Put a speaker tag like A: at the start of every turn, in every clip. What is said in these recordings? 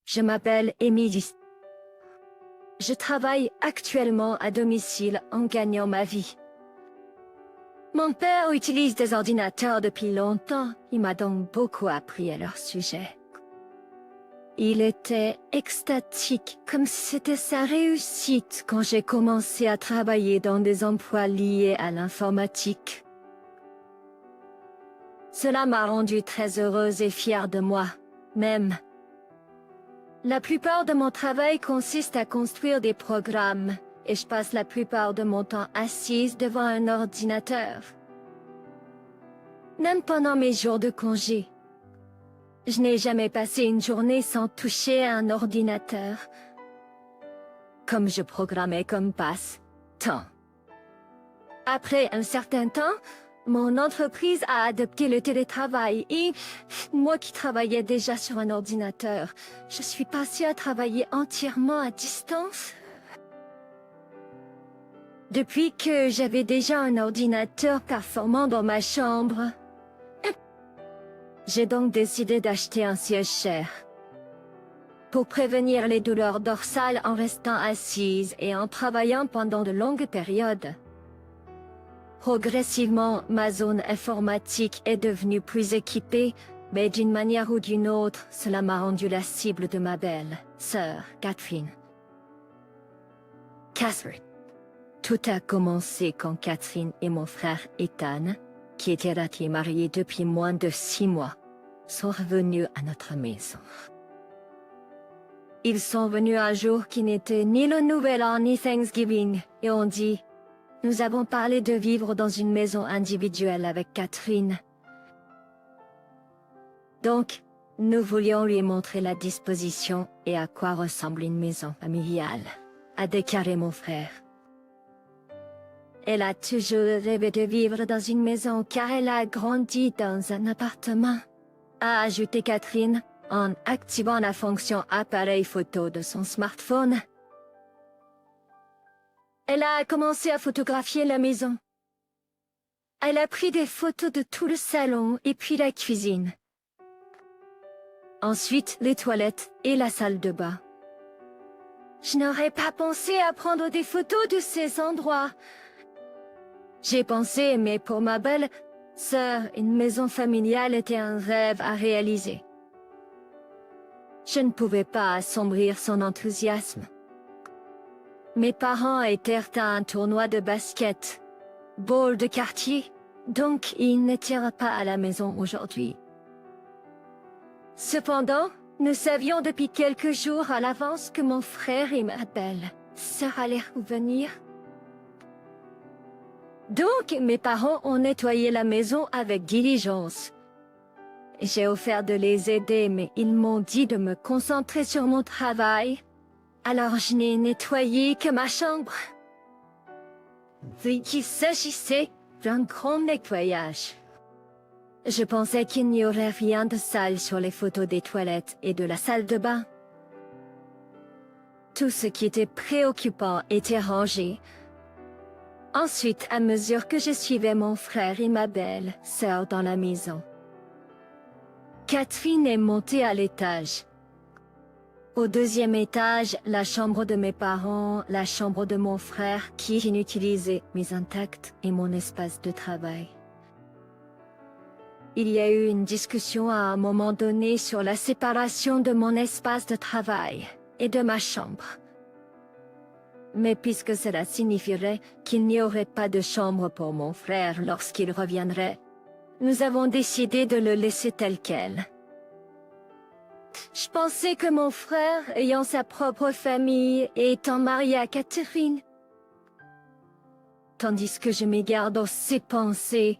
A: Je m'appelle Emily. Je travaille actuellement à domicile en gagnant ma vie. Mon père utilise des ordinateurs depuis longtemps, il m'a donc beaucoup appris à leur sujet. Il était extatique, comme si c'était sa réussite quand j'ai commencé à travailler dans des emplois liés à l'informatique. Cela m'a rendue très heureuse et fière de moi, même. La plupart de mon travail consiste à construire des programmes, et je passe la plupart de mon temps assise devant un ordinateur. Même pendant mes jours de congé. Je n'ai jamais passé une journée sans toucher à un ordinateur. Comme je programmais comme passe-temps. Après un certain temps, mon entreprise a adopté le télétravail et moi qui travaillais déjà sur un ordinateur, je suis passée à travailler entièrement à distance. Depuis que j'avais déjà un ordinateur performant dans ma chambre, j'ai donc décidé d'acheter un siège cher. Pour prévenir les douleurs dorsales en restant assise et en travaillant pendant de longues périodes. Progressivement, ma zone informatique est devenue plus équipée, mais d'une manière ou d'une autre, cela m'a rendu la cible de ma belle sœur, Catherine. Tout a commencé quand Catherine et mon frère Ethan, qui étaient ratés mariés depuis moins de 6 mois, sont revenus à notre maison. Ils sont venus un jour qui n'était ni le Nouvel An ni Thanksgiving, et ont dit « Nous avons parlé de vivre dans une maison individuelle avec Catherine. » Donc, nous voulions lui montrer la disposition et à quoi ressemble une maison familiale, a déclaré mon frère. Elle a toujours rêvé de vivre dans une maison car elle a grandi dans un appartement, a ajouté Catherine en activant la fonction appareil photo de son smartphone. Elle a commencé à photographier la maison. Elle a pris des photos de tout le salon et puis la cuisine. Ensuite, les toilettes et la salle de bain. Je n'aurais pas pensé à prendre des photos de ces endroits. J'ai pensé, mais pour ma belle sœur, une maison familiale était un rêve à réaliser. Je ne pouvais pas assombrir son enthousiasme. Mes parents étaient à un tournoi de basket, ball de quartier, donc ils n'étaient pas à la maison aujourd'hui. Cependant, nous savions depuis quelques jours à l'avance que mon frère et ma belle sœur allaient revenir. Donc, mes parents ont nettoyé la maison avec diligence. J'ai offert de les aider, mais ils m'ont dit de me concentrer sur mon travail. Alors je n'ai nettoyé que ma chambre. Vu qu'il s'agissait d'un grand nettoyage. Je pensais qu'il n'y aurait rien de sale sur les photos des toilettes et de la salle de bain. Tout ce qui était préoccupant était rangé. Ensuite, à mesure que je suivais mon frère et ma belle sœur dans la maison, Catherine est montée à l'étage. Au deuxième étage, la chambre de mes parents, la chambre de mon frère qui est inutilisée, mais intacte, et mon espace de travail. Il y a eu une discussion à un moment donné sur la séparation de mon espace de travail et de ma chambre. Mais puisque cela signifierait qu'il n'y aurait pas de chambre pour mon frère lorsqu'il reviendrait, nous avons décidé de le laisser tel quel. Je pensais que mon frère, ayant sa propre famille et étant marié à Catherine, tandis que je m'égare dans ses pensées,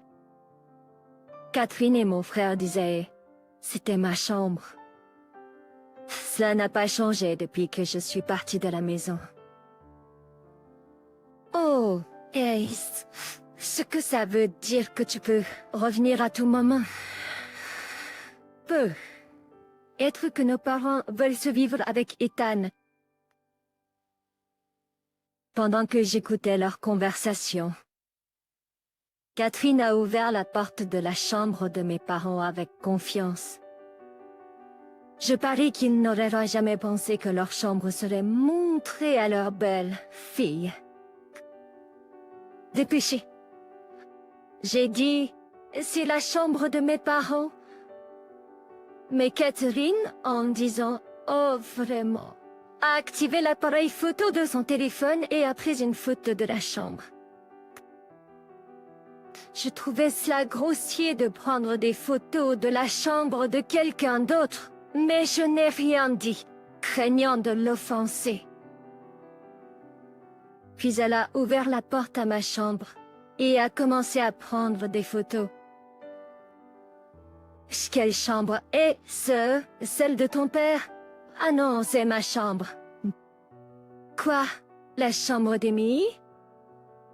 A: Catherine et mon frère disaient « C'était ma chambre ». Cela n'a pas changé depuis que je suis partie de la maison. Oh, Ace, ce que ça veut dire que tu peux revenir à tout moment. Peut être que nos parents veulent se vivre avec Ethan. Pendant que j'écoutais leur conversation, Catherine a ouvert la porte de la chambre de mes parents avec confiance. Je parie qu'ils n'auraient jamais pensé que leur chambre serait montrée à leur belle fille. Dépêchez. J'ai dit, c'est la chambre de mes parents. Mais Catherine, en disant « Oh, vraiment », a activé l'appareil photo de son téléphone et a pris une photo de la chambre. Je trouvais cela grossier de prendre des photos de la chambre de quelqu'un d'autre, mais je n'ai rien dit, craignant de l'offenser. Puis elle a ouvert la porte à ma chambre et a commencé à prendre des photos. Quelle chambre est celle de ton père? Ah non, c'est ma chambre. Quoi? La chambre d'Emily?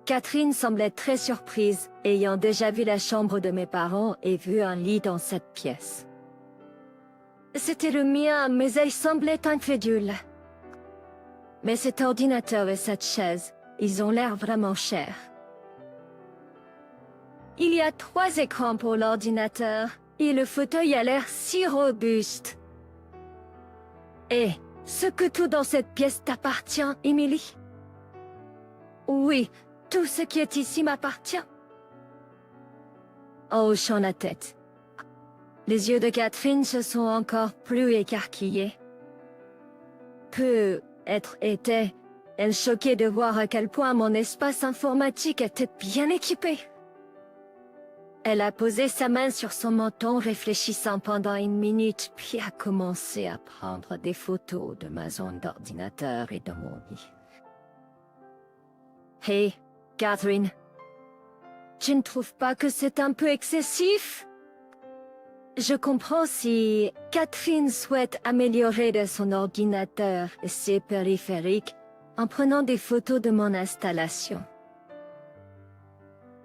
A: Catherine semblait très surprise, ayant déjà vu la chambre de mes parents et vu un lit dans cette pièce. C'était le mien, mais elle semblait incrédule. Mais cet ordinateur et cette chaise, ils ont l'air vraiment chers. Il y a 3 écrans pour l'ordinateur, et le fauteuil a l'air si robuste. Et ce que tout dans cette pièce t'appartient, Emily? Oui, tout ce qui est ici m'appartient. En hochant la tête. Les yeux de Catherine se sont encore plus écarquillés. Était-elle choquée de voir à quel point mon espace informatique était bien équipé. Elle a posé sa main sur son menton, réfléchissant pendant 1 minute, puis a commencé à prendre des photos de ma zone d'ordinateur et de mon lit. Hey, Catherine, tu ne trouves pas que c'est un peu excessif? Je comprends si Catherine souhaite améliorer de son ordinateur et ses périphériques en prenant des photos de mon installation.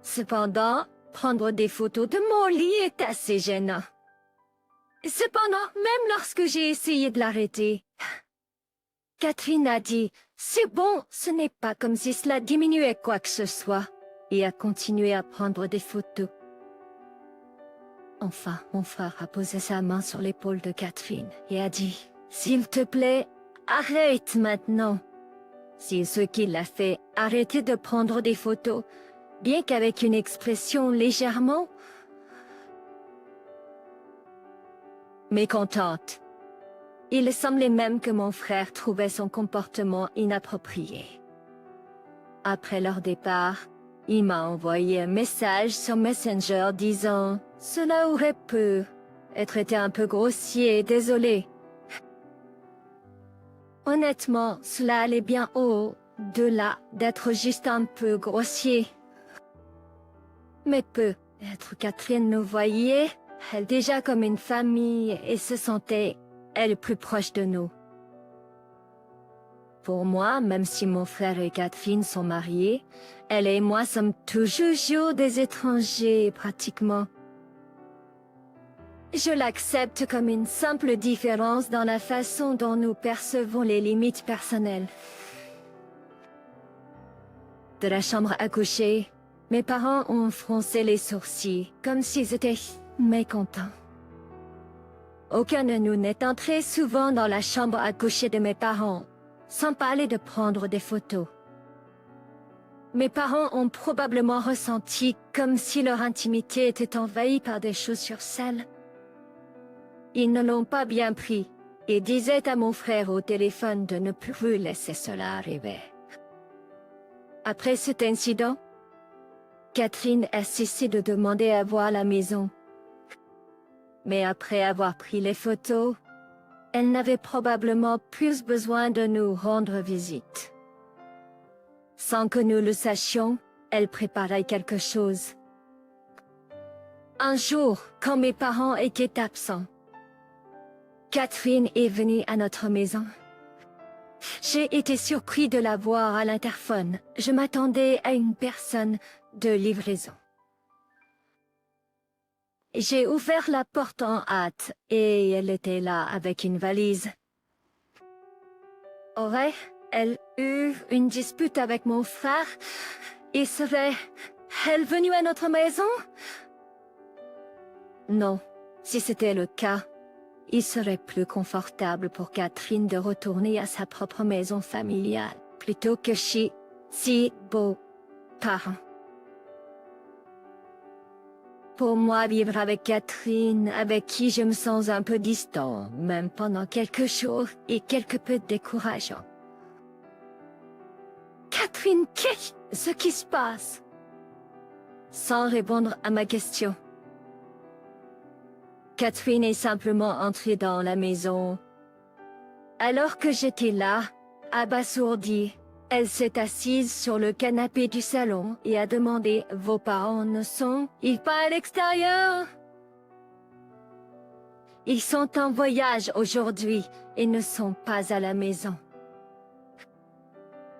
A: Cependant, prendre des photos de mon lit est assez gênant. Cependant, même lorsque j'ai essayé de l'arrêter, Catherine a dit « C'est bon, ce n'est pas comme si cela diminuait quoi que ce soit » et a continué à prendre des photos. Enfin, mon frère a posé sa main sur l'épaule de Catherine et a dit « S'il te plaît, arrête maintenant ». C'est ce qui l'a fait arrêter de prendre des photos, bien qu'avec une expression légèrement mécontente. Il semblait même que mon frère trouvait son comportement inapproprié. Après leur départ, il m'a envoyé un message sur Messenger disant « Cela aurait pu être été un peu grossier, désolé. » Honnêtement, cela allait bien au-delà d'être juste un peu grossier. Mais peut-être Catherine nous voyait, elle déjà comme une famille et se sentait, elle, plus proche de nous. Pour moi, même si mon frère et Catherine sont mariés, elle et moi sommes toujours des étrangers, pratiquement. Je l'accepte comme une simple différence dans la façon dont nous percevons les limites personnelles. De la chambre à coucher, mes parents ont froncé les sourcils, comme s'ils étaient mécontents. Aucun de nous n'est entré souvent dans la chambre à coucher de mes parents, sans parler de prendre des photos. Mes parents ont probablement ressenti comme si leur intimité était envahie par des chaussures sales. Ils ne l'ont pas bien pris et disaient à mon frère au téléphone de ne plus laisser cela arriver. Après cet incident, Catherine a cessé de demander à voir la maison. Mais après avoir pris les photos, elle n'avait probablement plus besoin de nous rendre visite. Sans que nous le sachions, elle préparait quelque chose. Un jour, quand mes parents étaient absents, Catherine est venue à notre maison. J'ai été surpris de la voir à l'interphone. Je m'attendais à une personne de livraison. J'ai ouvert la porte en hâte et elle était là avec une valise. Aurait-elle eu une dispute avec mon frère et serait-elle venue à notre maison? Non, si c'était le cas, il serait plus confortable pour Catherine de retourner à sa propre maison familiale, plutôt que chez ses beaux-parents. Pour moi, vivre avec Catherine, avec qui je me sens un peu distant, même pendant quelques jours, est quelque peu décourageant. Catherine, qu'est-ce qui se passe? Sans répondre à ma question. Catherine est simplement entrée dans la maison. Alors que j'étais là, abasourdie, elle s'est assise sur le canapé du salon et a demandé « Vos parents ne sont-ils pas à l'extérieur ?» Ils sont en voyage aujourd'hui et ne sont pas à la maison.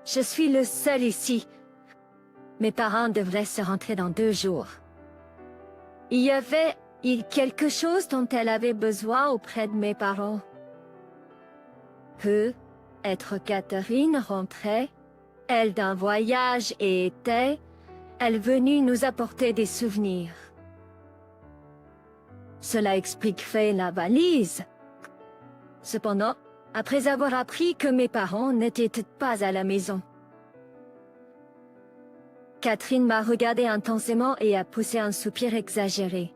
A: Je suis le seul ici. Mes parents devraient se rentrer dans 2 jours. Y avait-il quelque chose dont elle avait besoin auprès de mes parents? Peut-être Catherine rentrait, elle d'un voyage et était-elle venue nous apporter des souvenirs? Cela expliquerait la valise. Cependant, après avoir appris que mes parents n'étaient pas à la maison, Catherine m'a regardé intensément et a poussé un soupir exagéré.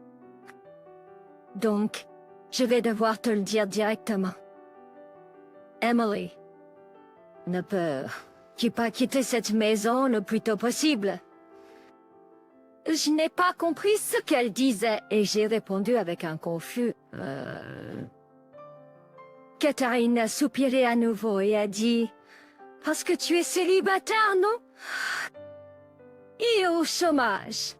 A: Donc, je vais devoir te le dire directement. Emily, ne peux-tu pas quitter cette maison le plus tôt possible? Je n'ai pas compris ce qu'elle disait et j'ai répondu avec un confus. Catherine a soupiré à nouveau et a dit « Parce que tu es célibataire, non? Et au chômage.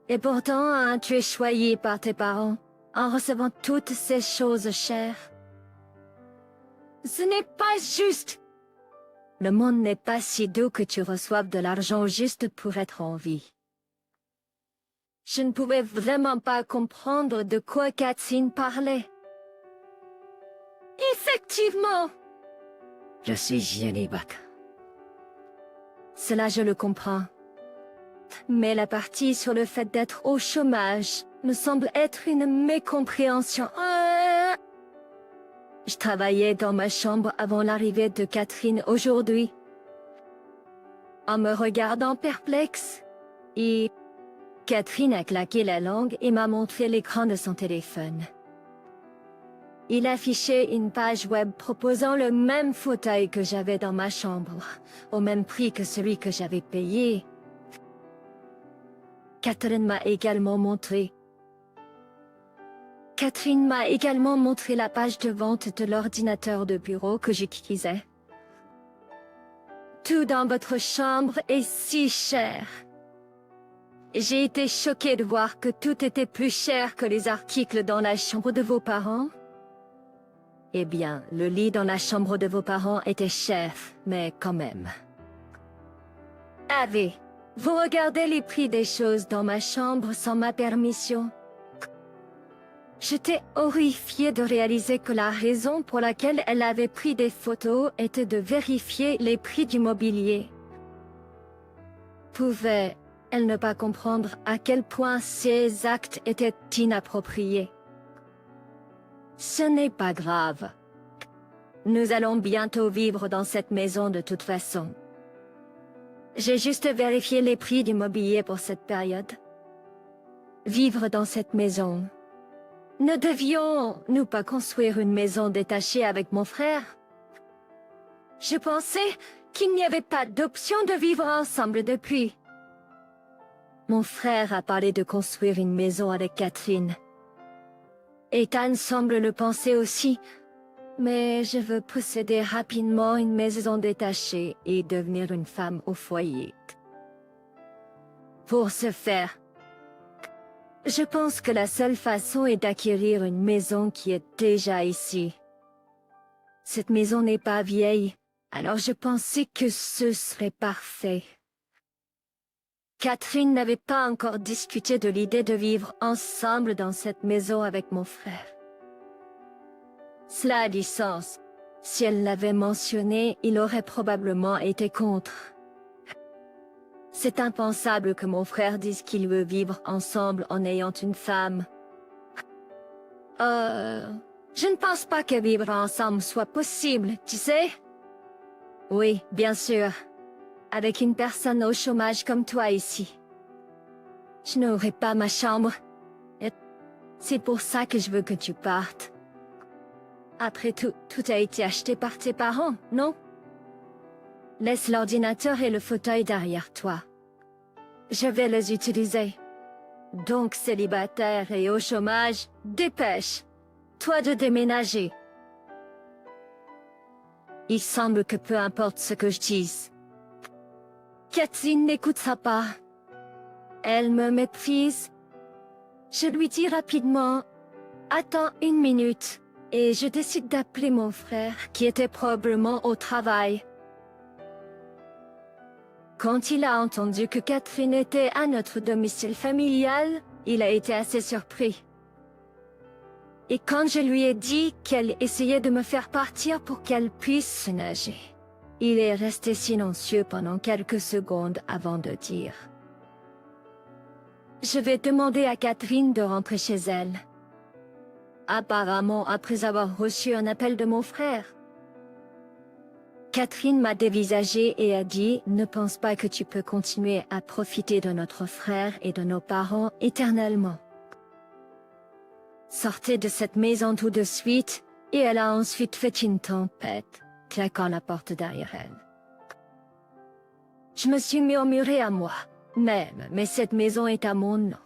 A: Et pourtant, hein, tu es choyé par tes parents en recevant toutes ces choses chères. Ce n'est pas juste. Le monde n'est pas si doux que tu reçoives de l'argent juste pour être en vie. » Je ne pouvais vraiment pas comprendre de quoi Catherine parlait. Effectivement. Je suis célibataire. Cela, je le comprends. Mais la partie sur le fait d'être au chômage me semble être une mécompréhension. Je travaillais dans ma chambre avant l'arrivée de Catherine aujourd'hui. En me regardant perplexe, et Catherine a claqué la langue et m'a montré l'écran de son téléphone. Il affichait une page web proposant le même fauteuil que j'avais dans ma chambre, au même prix que celui que j'avais payé. Catherine m'a également montré la page de vente de l'ordinateur de bureau que j'utilisais. Tout dans votre chambre est si cher. J'ai été choquée de voir que tout était plus cher que les articles dans la chambre de vos parents. Eh bien, le lit dans la chambre de vos parents était cher, mais quand même. Avez-vous regardé les prix des choses dans ma chambre sans ma permission? J'étais horrifiée de réaliser que la raison pour laquelle elle avait pris des photos était de vérifier les prix du mobilier. Pouvait-elle ne pas comprendre à quel point ces actes étaient inappropriés? Ce n'est pas grave. Nous allons bientôt vivre dans cette maison de toute façon. J'ai juste vérifié les prix du mobilier pour cette période. Vivre dans cette maison. Ne devions-nous pas construire une maison détachée avec mon frère? Je pensais qu'il n'y avait pas d'option de vivre ensemble depuis. Mon frère a parlé de construire une maison avec Catherine. Ethan semble le penser aussi, mais je veux posséder rapidement une maison détachée et devenir une femme au foyer. Pour ce faire, je pense que la seule façon est d'acquérir une maison qui est déjà ici. Cette maison n'est pas vieille, alors je pensais que ce serait parfait. Catherine n'avait pas encore discuté de l'idée de vivre ensemble dans cette maison avec mon frère. Cela a du sens. Si elle l'avait mentionné, il aurait probablement été contre. C'est impensable que mon frère dise qu'il veut vivre ensemble en ayant une femme. Je ne pense pas que vivre ensemble soit possible, tu sais? Oui, bien sûr. Avec une personne au chômage comme toi ici. Je n'aurai pas ma chambre. Et c'est pour ça que je veux que tu partes. Après tout, tout a été acheté par tes parents, non? Laisse l'ordinateur et le fauteuil derrière toi. Je vais les utiliser. Donc, célibataire et au chômage, dépêche! Toi de déménager. Il semble que peu importe ce que je dise, Catherine n'écoutera pas. Elle me méprise. Je lui dis rapidement, « Attends une minute » et je décide d'appeler mon frère qui était probablement au travail. Quand il a entendu que Catherine était à notre domicile familial, il a été assez surpris. Et quand je lui ai dit qu'elle essayait de me faire partir pour qu'elle puisse nager, il est resté silencieux pendant quelques secondes avant de dire « Je vais demander à Catherine de rentrer chez elle. » Apparemment après avoir reçu un appel de mon frère. Catherine m'a dévisagé et a dit « Ne pense pas que tu peux continuer à profiter de notre frère et de nos parents éternellement. Sortez de cette maison tout de suite. » Et elle a ensuite fait une tempête, claquant la porte derrière elle. Je me suis murmuré à moi, même, mais cette maison est à mon nom.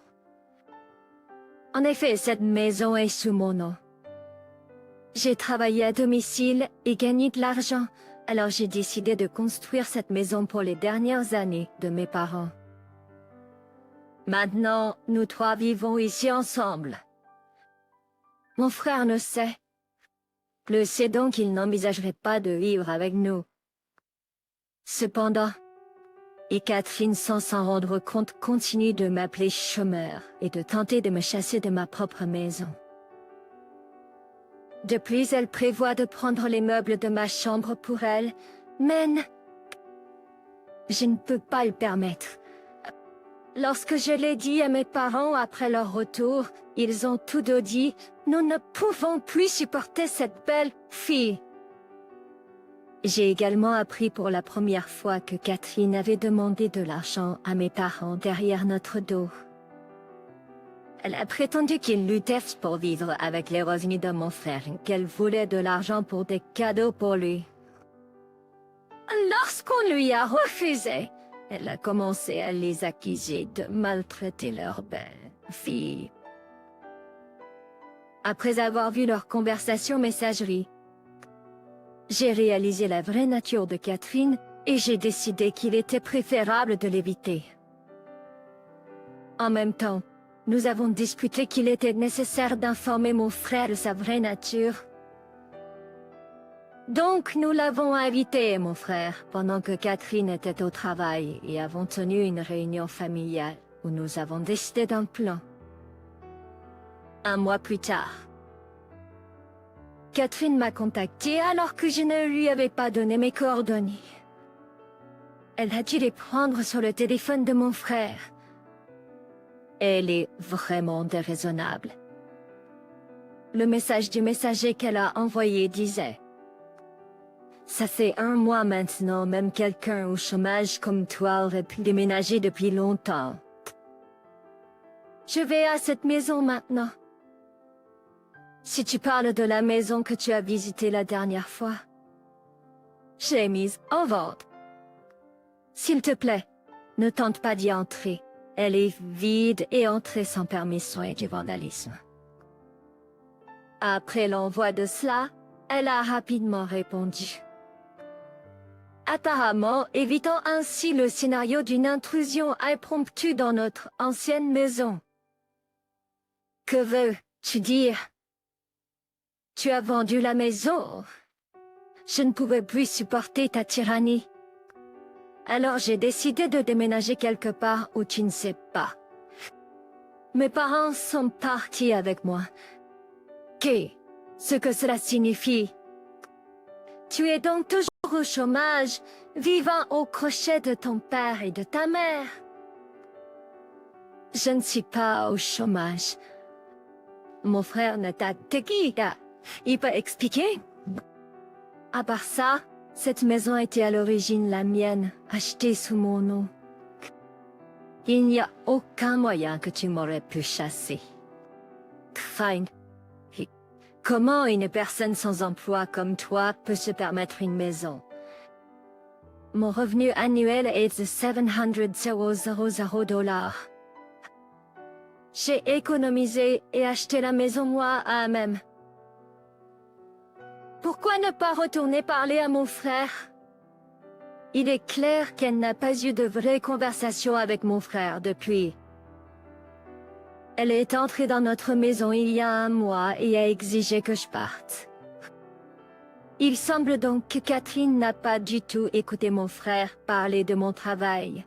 A: En effet, cette maison est sous mon nom. J'ai travaillé à domicile et gagné de l'argent, alors j'ai décidé de construire cette maison pour les dernières années de mes parents. Maintenant, nous trois vivons ici ensemble. Mon frère le sait. Le sait donc qu'il n'envisagerait pas de vivre avec nous. Cependant, et Catherine, sans s'en rendre compte, continue de m'appeler chômeur et de tenter de me chasser de ma propre maison. De plus, elle prévoit de prendre les meubles de ma chambre pour elle, mais je ne peux pas le permettre. Lorsque je l'ai dit à mes parents après leur retour, ils ont tous deux dit « Nous ne pouvons plus supporter cette belle fille ». J'ai également appris pour la première fois que Catherine avait demandé de l'argent à mes parents derrière notre dos. Elle a prétendu qu'ils luttaient pour vivre avec les revenus de mon frère, qu'elle voulait de l'argent pour des cadeaux pour lui. Lorsqu'on lui a refusé, elle a commencé à les accuser de maltraiter leur belle fille. Après avoir vu leur conversation messagerie, j'ai réalisé la vraie nature de Catherine et j'ai décidé qu'il était préférable de l'éviter. En même temps, nous avons discuté qu'il était nécessaire d'informer mon frère de sa vraie nature. Donc nous l'avons invité, mon frère, pendant que Catherine était au travail et avons tenu une réunion familiale où nous avons décidé d'un plan. Un mois plus tard, Catherine m'a contacté alors que je ne lui avais pas donné mes coordonnées. Elle a dû les prendre sur le téléphone de mon frère. Elle est vraiment déraisonnable. Le message du messager qu'elle a envoyé disait « Ça fait 1 mois maintenant, même quelqu'un au chômage comme toi aurait pu déménager depuis longtemps. Je vais à cette maison maintenant. Si tu parles de la maison que tu as visitée la dernière fois, j'ai mise en vente. S'il te plaît, ne tente pas d'y entrer. Elle est vide et entrée sans permission et du vandalisme. » Après l'envoi de cela, elle a rapidement répondu. Apparemment, évitant ainsi le scénario d'une intrusion impromptue dans notre ancienne maison. Que veux-tu dire? Tu as vendu la maison. Je ne pouvais plus supporter ta tyrannie. Alors j'ai décidé de déménager quelque part où tu ne sais pas. Mes parents sont partis avec moi. Qu'est-ce que cela signifie? Tu es donc toujours au chômage, vivant au crochet de ton père et de ta mère. Je ne suis pas au chômage. Mon frère ne t'a Il peut expliquer? À part ça, cette maison était à l'origine la mienne, achetée sous mon nom. Il n'y a aucun moyen que tu m'aurais pu chasser. Fine. Et comment une personne sans emploi comme toi peut se permettre une maison? Mon revenu annuel est de $700,000. J'ai économisé et acheté la maison moi-même. Pourquoi ne pas retourner parler à mon frère? Il est clair qu'elle n'a pas eu de vraie conversation avec mon frère depuis. Elle est entrée dans notre maison il y a un mois et a exigé que je parte. Il semble donc que Catherine n'a pas du tout écouté mon frère parler de mon travail.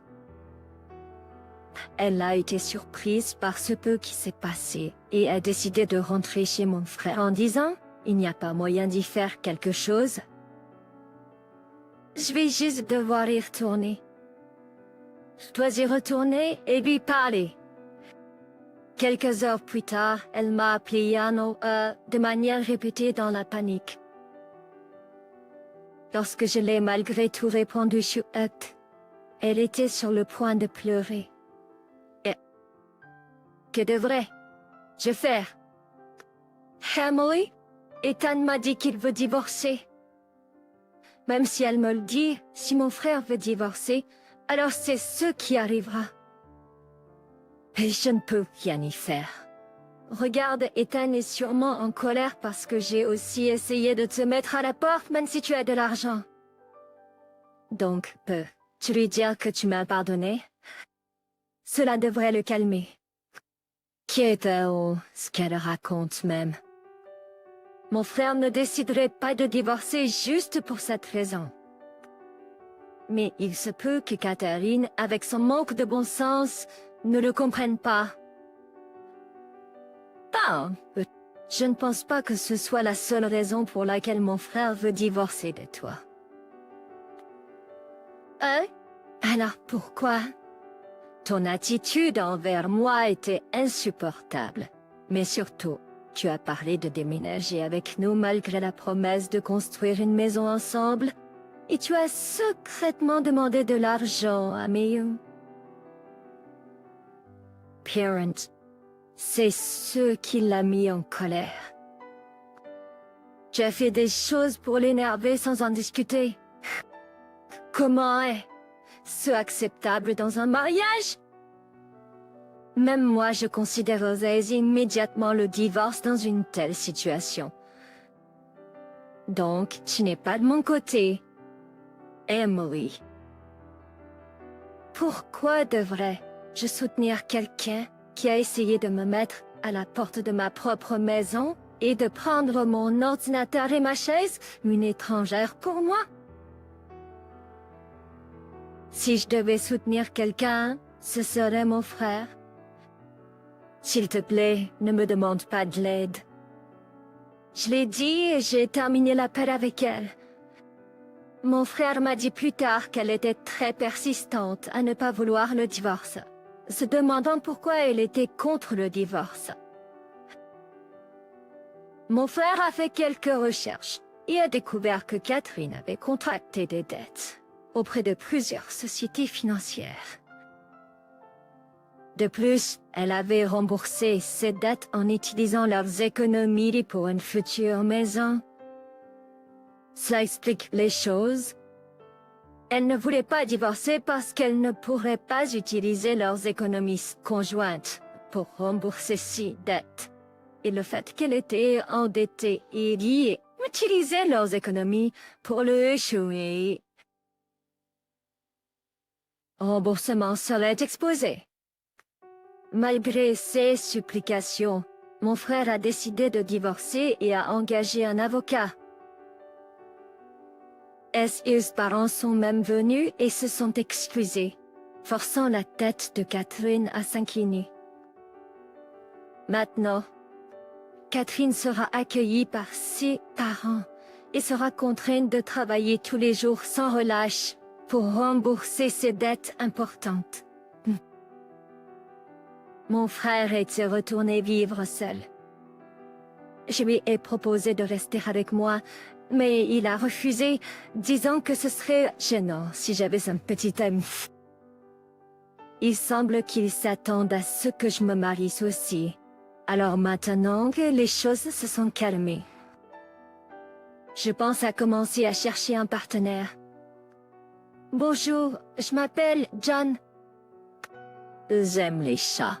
A: Elle a été surprise par ce peu qui s'est passé et a décidé de rentrer chez mon frère en disant « Il n'y a pas moyen d'y faire quelque chose ». Je vais juste devoir y retourner. Je dois y retourner et lui parler. Quelques heures plus tard, elle m'a appelé Yano, de manière répétée dans la panique. Lorsque je l'ai malgré tout répondu chouette, elle était sur le point de pleurer. Et que devrais-je faire? Emily, Ethan m'a dit qu'il veut divorcer. Même si elle me le dit, si mon frère veut divorcer, alors c'est ce qui arrivera. Et je ne peux rien y faire. Regarde, Ethan est sûrement en colère parce que j'ai aussi essayé de te mettre à la porte même si tu as de l'argent. Donc, peux-tu lui dire que tu m'as pardonné? Cela devrait le calmer. Qui est-elle ou ce qu'elle raconte même? Mon frère ne déciderait pas de divorcer juste pour cette raison. Mais il se peut que Catherine, avec son manque de bon sens, ne le comprenne pas. Je ne pense pas que ce soit la seule raison pour laquelle mon frère veut divorcer de toi. Alors pourquoi? Ton attitude envers moi était insupportable. Mais surtout, tu as parlé de déménager avec nous malgré la promesse de construire une maison ensemble. Et tu as secrètement demandé de l'argent à Mayu. Parent, c'est ce qui l'a mis en colère. Tu as fait des choses pour l'énerver sans en discuter. Comment est-ce acceptable dans un mariage? Même moi, je considérerais immédiatement le divorce dans une telle situation. Donc, tu n'es pas de mon côté, Emily. Pourquoi devrais-je soutenir quelqu'un qui a essayé de me mettre à la porte de ma propre maison et de prendre mon ordinateur et ma chaise, une étrangère pour moi? Si je devais soutenir quelqu'un, ce serait mon frère. S'il te plaît, ne me demande pas de l'aide. Je l'ai dit et j'ai terminé l'appel avec elle. Mon frère m'a dit plus tard qu'elle était très persistante à ne pas vouloir le divorce, se demandant pourquoi elle était contre le divorce. Mon frère a fait quelques recherches et a découvert que Catherine avait contracté des dettes auprès de plusieurs sociétés financières. De plus, elle avait remboursé ses dettes en utilisant leurs économies pour une future maison. Ça explique les choses. Elle ne voulait pas divorcer parce qu'elle ne pourrait pas utiliser leurs économies conjointes pour rembourser ses dettes. Et le fait qu'elle était endettée et liée utilisait leurs économies pour le échouer. Remboursement serait exposé. Malgré ses supplications, mon frère a décidé de divorcer et a engagé un avocat. Ses parents sont même venus et se sont excusés, forçant la tête de Catherine à s'incliner. Maintenant, Catherine sera accueillie par ses parents et sera contrainte de travailler tous les jours sans relâche pour rembourser ses dettes importantes. Mon frère était retourné vivre seul. Je lui ai proposé de rester avec moi, mais il a refusé, disant que ce serait gênant si j'avais un petit ami. Il semble qu'il s'attende à ce que je me marie aussi. Alors maintenant que les choses se sont calmées, je pense à commencer à chercher un partenaire. Bonjour, je m'appelle John. J'aime les chats.